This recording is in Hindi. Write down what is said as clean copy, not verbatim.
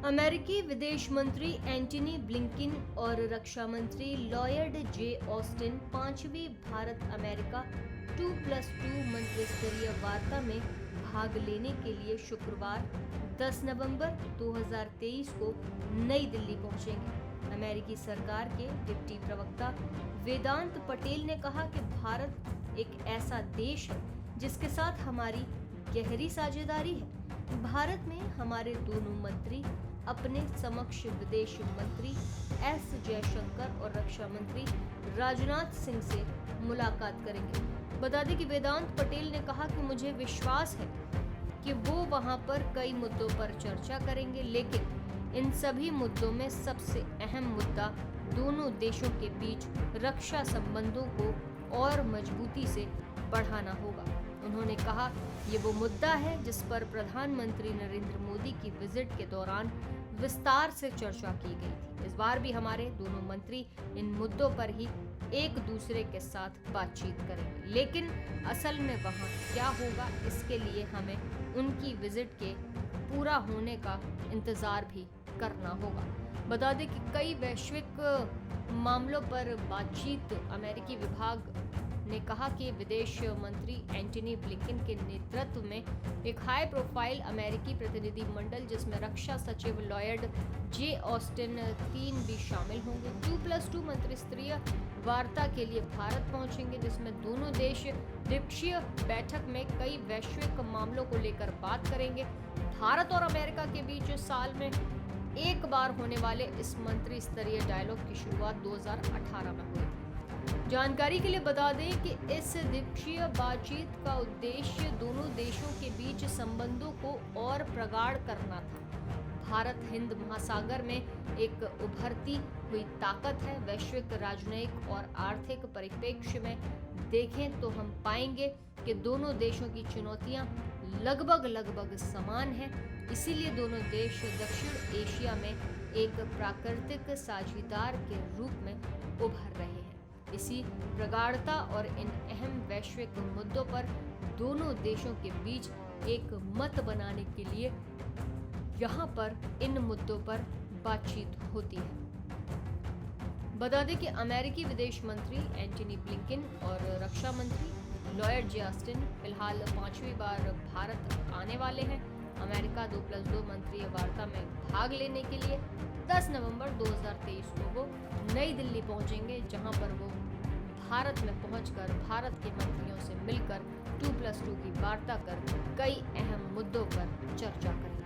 अमेरिकी विदेश मंत्री एंटनी ब्लिंकन और रक्षा मंत्री लॉयड जे ऑस्टिन पांचवी भारत अमेरिका 2+2 मंत्रिस्तरीय वार्ता में भाग लेने के लिए शुक्रवार 10 नवंबर 2023 को नई दिल्ली पहुंचेंगे। अमेरिकी सरकार के डिप्टी प्रवक्ता वेदांत पटेल ने कहा कि भारत एक ऐसा देश है जिसके साथ हमारी गहरी साझेदारी है। भारत में हमारे दोनों मंत्री अपने समक्ष विदेश मंत्री एस जयशंकर और रक्षा मंत्री राजनाथ सिंह से मुलाकात करेंगे। बता दें कि वेदांत पटेल ने कहा कि मुझे विश्वास है कि वो वहां पर कई मुद्दों पर चर्चा करेंगे, लेकिन इन सभी मुद्दों में सबसे अहम मुद्दा दोनों देशों के बीच रक्षा संबंधों को और मजबूती से बढ़ाना होगा। उन्होंने कहा ये वो मुद्दा है जिस पर प्रधानमंत्री नरेंद्र मोदी की विजिट के दौरान विस्तार से चर्चा की गई थी। इस बार भी हमारे दोनों मंत्री इन मुद्दों पर ही एक दूसरे के साथ बातचीत करेंगे, लेकिन असल में वहाँ क्या होगा इसके लिए हमें उनकी विजिट के पूरा होने का इंतजार भी करना होगा। बता दें कि कई वैश्विक मामलों पर बातचीत अमेरिकी विभाग ने कहा कि विदेश मंत्री एंटनी ब्लिंकन के नेतृत्व में एक हाई प्रोफाइल अमेरिकी प्रतिनिधि मंडल जिसमें रक्षा सचिव लॉयड जे ऑस्टिन 3 भी शामिल होंगे 2+2 मंत्रिस्तरीय वार्ता के लिए भारत पहुंचेंगे, जिसमें दोनों देश द्विपक्षीय बैठक में कई वैश्विक मामलों को लेकर बात करेंगे। भारत और अमेरिका के बीच साल में एक बार होने वाले इस मंत्री स्तरीय डायलॉग की शुरुआत 2018 में हुई थी। जानकारी के लिए बता दें कि इस द्विपक्षीय बातचीत का उद्देश्य दोनों देशों के बीच संबंधों को और प्रगाढ़ करना था। भारत हिंद महासागर में एक उभरती हुई ताकत है। वैश्विक राजनयिक और आर्थिक परिप्रेक्ष्य में देखें तो हम पाएंगे कि दोनों देशों की चुनौतियां लगभग समान हैं। इसीलिए दोनों देश दक्षिण एशिया में एक प्राकृतिक साझेदार के रूप में उभर रहे हैं। इसी प्रगाढ़ता और इन अहम वैश्विक मुद्दों पर दोनों देशों के बीच एक मत बनाने के लिए यहाँ पर इन मुद्दों पर बातचीत होती है। बता दें कि अमेरिकी विदेश मंत्री एंटनी ब्लिंकन और रक्षा मंत्री लॉयड जे ऑस्टिन फिलहाल 5वीं बार भारत आने वाले हैं। अमेरिका 2+2 मंत्रीय वार्ता में भाग लेने के लिए 10 नवंबर 2023 को वो नई दिल्ली पहुंचेंगे, जहां पर वो भारत में पहुंचकर भारत के मंत्रियों से मिलकर 2+2 की वार्ता कर कई अहम मुद्दों पर चर्चा करेंगे।